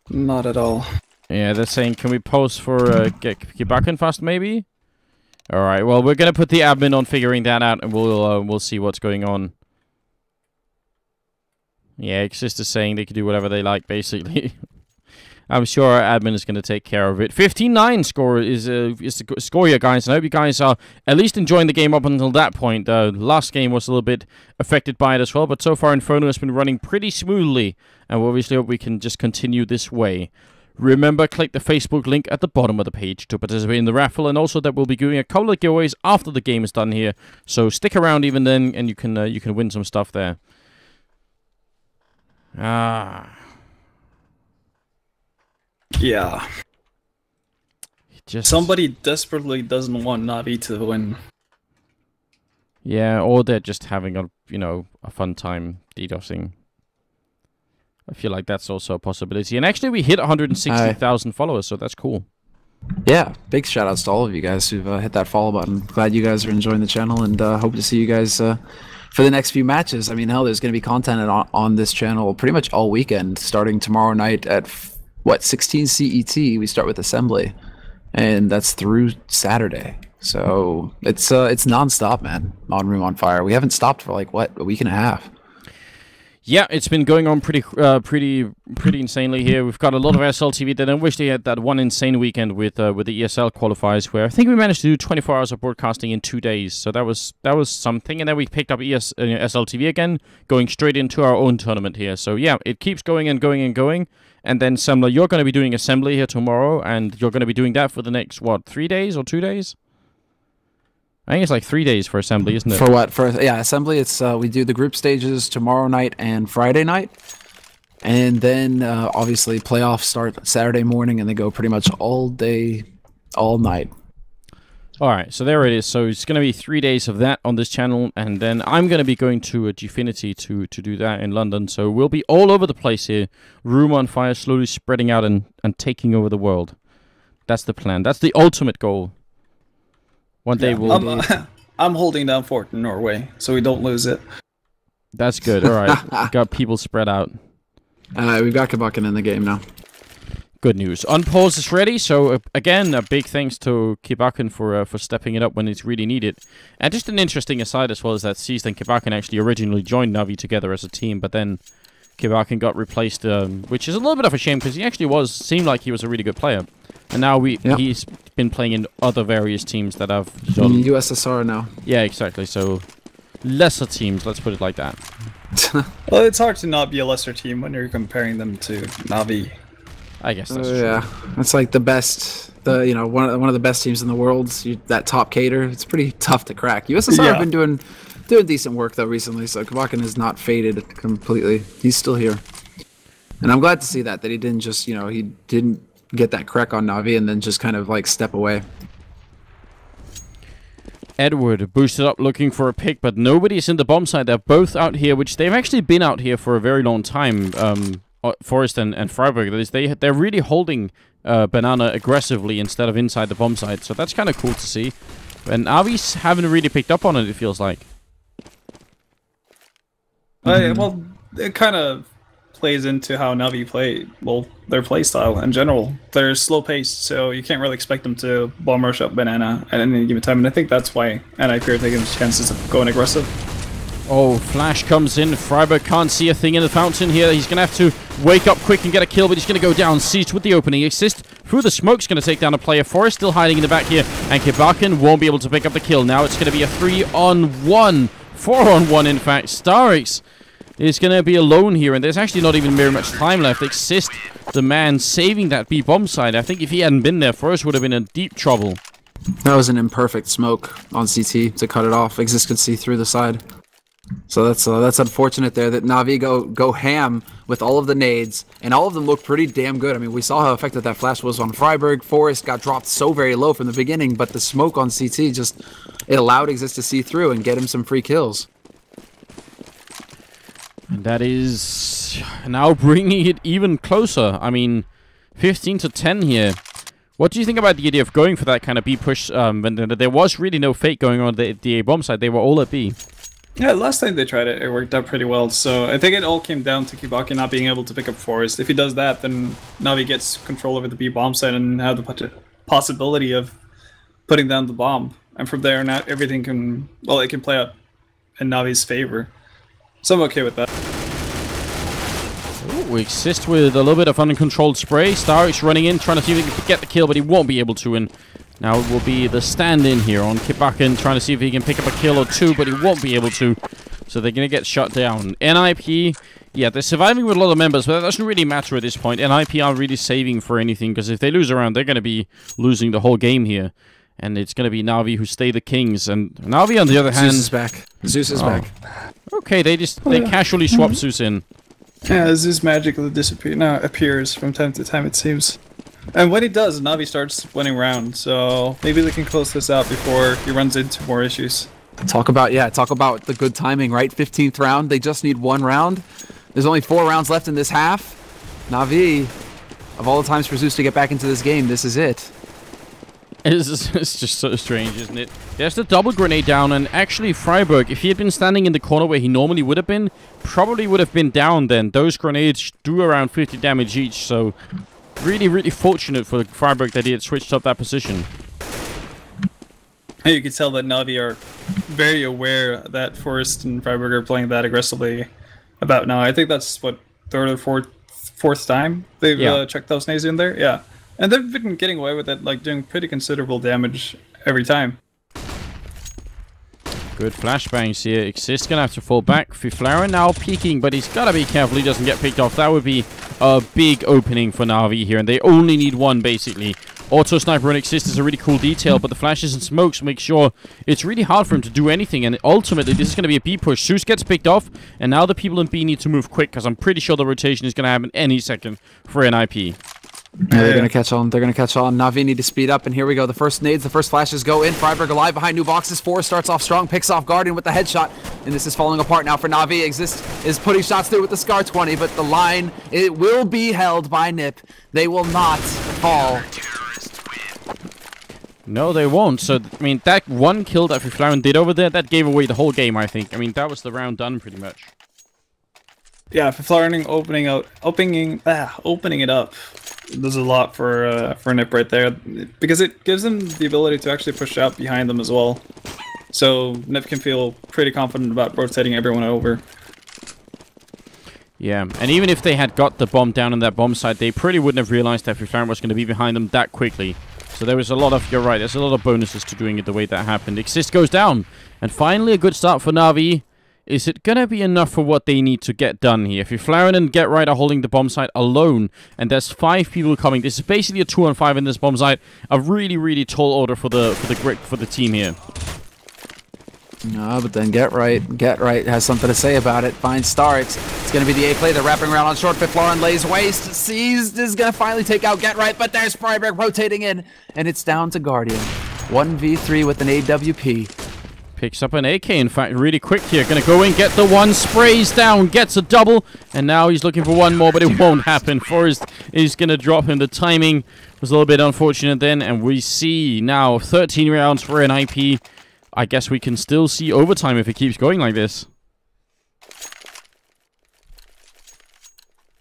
Not at all. Yeah, they're saying, can we post for get back in fast, maybe? All right. Well, we're gonna put the admin on figuring that out, and we'll see what's going on. Yeah, Exist is saying they can do whatever they like, basically. I'm sure our admin is going to take care of it. 15-9 score is the score here, guys. And I hope you guys are at least enjoying the game up until that point. The last game was a little bit affected by it as well, but so far Inferno has been running pretty smoothly, and we obviously hope we can just continue this way. Remember, click the Facebook link at the bottom of the page to participate in the raffle, and also that we'll be doing a couple of giveaways after the game is done here. So stick around even then, and you can win some stuff there. Yeah. Somebody desperately doesn't want Navi to win. Yeah, or they're just having a fun time DDoSing. I feel like that's also a possibility. And actually, we hit 160,000 followers, so that's cool. Yeah, big shout outs to all of you guys who've hit that follow button. Glad you guys are enjoying the channel, and hope to see you guys for the next few matches. I mean, hell, there's going to be content on this channel pretty much all weekend, starting tomorrow night at 16 CET. We start with Assembly, and that's through Saturday. So it's nonstop, man. On Room on Fire. We haven't stopped for like a week and a half. Yeah, it's been going on pretty insanely here. We've got a lot of SLTV. Then I wish they had that one insane weekend with the ESL qualifiers, where I think we managed to do 24 hours of broadcasting in 2 days. So that was something. And then we picked up SLTV again, going straight into our own tournament here. So yeah, it keeps going and going and going. And then Semler, you're going to be doing Assembly here tomorrow, and you're going to be doing that for the next 3 days or 2 days? I think it's like 3 days for Assembly, isn't it? For what? Yeah, Assembly, it's we do the group stages tomorrow night and Friday night. And then, obviously, playoffs start Saturday morning, and they go pretty much all day, all night. All right, so there it is. So it's going to be 3 days of that on this channel, and then I'm going to be going to Gfinity to do that in London. So we'll be all over the place here. Room on Fire, slowly spreading out and taking over the world. That's the plan. That's the ultimate goal. One day we'll... I'm holding down Fort in Norway, so we don't lose it. That's good. All right. Got people spread out. We've got Caseking in the game now. Good news. Unpause is ready, so again, a big thanks to Caseking for stepping it up when it's really needed. And just an interesting aside as well is that Seized and Caseking actually originally joined Navi together as a team, but then Caseking got replaced, which is a little bit of a shame because he actually seemed like he was a really good player. And now he's been playing in other various teams that have done... USSR now. Yeah, exactly. So lesser teams, let's put it like that. Well, it's hard to not be a lesser team when you're comparing them to Navi. I guess that's true. Yeah, it's like the best, one of the best teams in the world. That top cater, it's pretty tough to crack. USSR have been doing decent work though recently, so Caseking has not faded completely. He's still here, and I'm glad to see that he didn't just he didn't get that crack on Navi and then just kind of like step away. Edward boosted up looking for a pick, but nobody's in the bomb site. They're both out here, which they've actually been out here for a very long time. Forest and Freiburg, that is, they're really holding Banana aggressively instead of inside the bomb site, so that's kind of cool to see. And Navi's haven't really picked up on it, it feels like. Well, it kind of plays into how Navi play, their play style in general. They're slow paced, so you can't really expect them to bomb rush up Banana at any given time, and I think that's why NiP are taking chances of going aggressive. Oh, Flash comes in. Freiburg can't see a thing in the fountain here. He's going to have to wake up quick and get a kill, but he's going to go down. Siege with the opening. Assist through the smoke's going to take down a player. Forest still hiding in the back here, and Caseking won't be able to pick up the kill. Now it's going to be a 3-on-1. 4-on-1, in fact. Starix is going to be alone here, and there's actually not even very much time left. Exist, the man saving that B bomb side. I think if he hadn't been there, Forest would have been in deep trouble. That was an imperfect smoke on CT to cut it off. Exist could see through the side. So that's unfortunate there that Navi go ham with all of the nades, and all of them look pretty damn good. I mean, we saw how effective that flash was on Freiburg. Forest got dropped so very low from the beginning, but the smoke on CT it allowed Exist to see through and get him some free kills. And that is now bringing it even closer. I mean, 15-10 here. What do you think about the idea of going for that kind of B push when there was really no fake going on at the A bomb side? They were all at B. Yeah, last time they tried it, it worked out pretty well. So I think it all came down to Caseking not being able to pick up Forest. If he does that, then Navi gets control over the B bomb site and have the possibility of putting down the bomb. And from there, now everything can, it can play out in Navi's favor. So I'm okay with that. Ooh, we Exist with a little bit of uncontrolled spray. Starix running in, trying to see if he can get the kill, but he won't be able to. And now it will be the stand-in here on Caseking, trying to see if he can pick up a kill or two, but he won't be able to. So they're going to get shut down. NiP, yeah, they're surviving with a lot of members, but that doesn't really matter at this point. NiP aren't really saving for anything, because if they lose around, they're going to be losing the whole game here. And it's going to be Navi who stay the kings. And Navi, on the other hand... Zeus is back. Zeus is back. Okay, they casually swap Zeus in. Yeah, Zeus magically appears from time to time, it seems. And when he does, Navi starts winning round, so maybe they can close this out before he runs into more issues. Talk about the good timing, right? 15th round, they just need one round. There's only 4 rounds left in this half. Navi, of all the times for Zeus to get back into this game, this is it. It's just so strange, isn't it? There's the double grenade down, and actually Freiburg, if he had been standing in the corner where he normally would have been, probably would have been down then. Those grenades do around 50 damage each, so... Really, really fortunate for Freiburg that he had switched up that position. You can tell that Navi are very aware that Forest and Freiburg are playing that aggressively about now. I think that's, what, third or fourth time they've checked those nades in there? Yeah. And they've been getting away with it, like doing pretty considerable damage every time. Good flashbangs here. Exist gonna have to fall back. Fiflaren now peeking, but he's gotta be careful he doesn't get picked off. That would be a big opening for Navi here, and they only need one, basically. Auto sniper on Exist is a really cool detail, but the flashes and smokes make sure it's really hard for him to do anything, and ultimately this is going to be a B push. Zeus gets picked off, and now the people in B need to move quick, because I'm pretty sure the rotation is going to happen any second for NiP. Yeah, they're going to catch on. They're going to catch on. Navi need to speed up, and here we go. The first nades, the first flashes go in. Freiburg alive behind new boxes. 4 starts off strong, picks off Guardian with the headshot, and this is falling apart now for Navi. Exist is putting shots through with the Scar 20, but the line, it will be held by NiP. They will not fall. No, they won't. So, I mean, that one kill that Fiflaren did over there, that gave away the whole game, I think. I mean, that was the round done, pretty much. Yeah, Fiflaren opening it up does a lot for NiP right there, because it gives them the ability to actually push out behind them as well. So NiP can feel pretty confident about rotating everyone over. Yeah, and even if they had got the bomb down on that bomb site, they pretty wouldn't have realized that McLaren was going to be behind them that quickly. So there was a lot of, you're right, there's a lot of bonuses to doing it the way that happened. Exist goes down. And finally a good start for Navi. Is it going to be enough for what they need to get done here? If McLaren and Get Right are holding the bomb site alone, and there's 5 people coming, this is basically a 2-on-5 in this bomb site. A really, really tall order for the team here. No, but then Get Right has something to say about it. Fine start. It's going to be the A play. They're wrapping around on short. Fifloran lays waste. Seized is going to finally take out Get Right, but there's Freiberg rotating in, and it's down to Guardian. 1v3 with an AWP. Picks up an AK, in fact, really quick here. Going to go in, get the one, sprays down, gets a double, and now he's looking for one more, but it won't happen. Forrest is going to drop him. The timing was a little bit unfortunate then, and we see now 13 rounds for NiP. I guess we can still see overtime if it keeps going like this.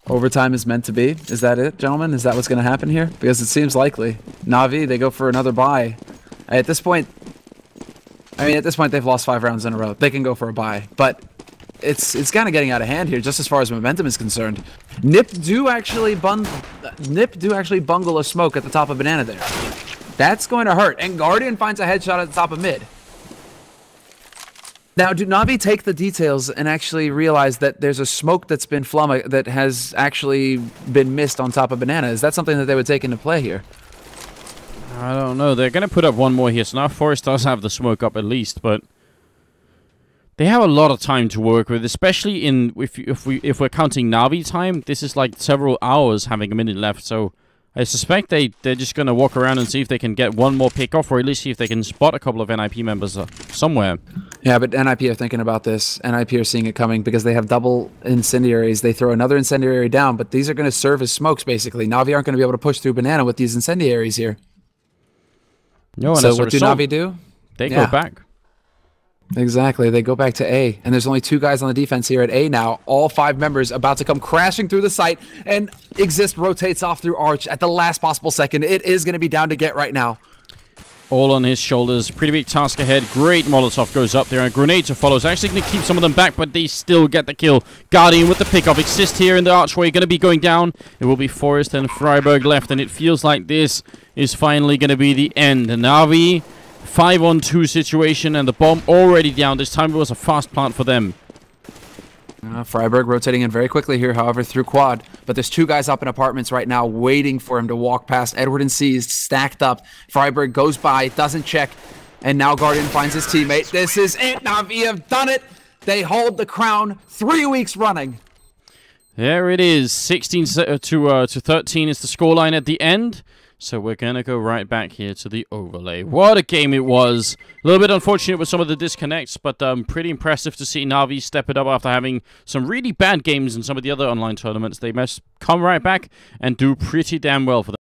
Overtime is meant to be. Is that it, gentlemen? Is that what's going to happen here? Because it seems likely. Navi, they go for another buy. At this point, they've lost 5 rounds in a row. They can go for a buy, but it's kind of getting out of hand here, just as far as momentum is concerned. NiP do actually bungle a smoke at the top of banana there. That's going to hurt, and Guardian finds a headshot at the top of mid. Now, do Navi take the details and actually realize that there's a smoke that's been that has actually been missed on top of banana? Is that something that they would take into play here? I don't know. They're going to put up one more here. So now Forrest does have the smoke up at least, but they have a lot of time to work with, especially if we're counting Navi time. This is like several hours having a minute left. So I suspect they're just going to walk around and see if they can get one more pick off, or at least see if they can spot a couple of NiP members somewhere. Yeah, but NiP are thinking about this. NiP are seeing it coming because they have double incendiaries. They throw another incendiary down, but these are going to serve as smokes, basically. Navi aren't going to be able to push through banana with these incendiaries here. No, and so what do Navi do? They go back. Exactly. They go back to A. And there's only 2 guys on the defense here at A now. All 5 members about to come crashing through the site. And Exist rotates off through Arch at the last possible second. It is going to be down to Get Right now. All on his shoulders. Pretty big task ahead. Great Molotov goes up there. And a grenade to follow. It's actually going to keep some of them back, but they still get the kill. Guardian with the pickoff. Exist here in the archway. Going to be going down. It will be Forrest and Freiberg left. And it feels like this is finally going to be the end. Navi, 5-on-2 situation. And the bomb already down. This time it was a fast plant for them. Freiberg rotating in very quickly here, however, through quad. But there's 2 guys up in apartments right now waiting for him to walk past. Edward and Seized stacked up. Freiberg goes by, doesn't check, and now Guardian finds his teammate. This is it. Navi have done it. They hold the crown 3 weeks running. There it is. 16 to 13 is the scoreline at the end. So we're going to go right back here to the overlay. What a game it was. A little bit unfortunate with some of the disconnects, but pretty impressive to see Navi step it up after having some really bad games in some of the other online tournaments. They must come right back and do pretty damn well for them.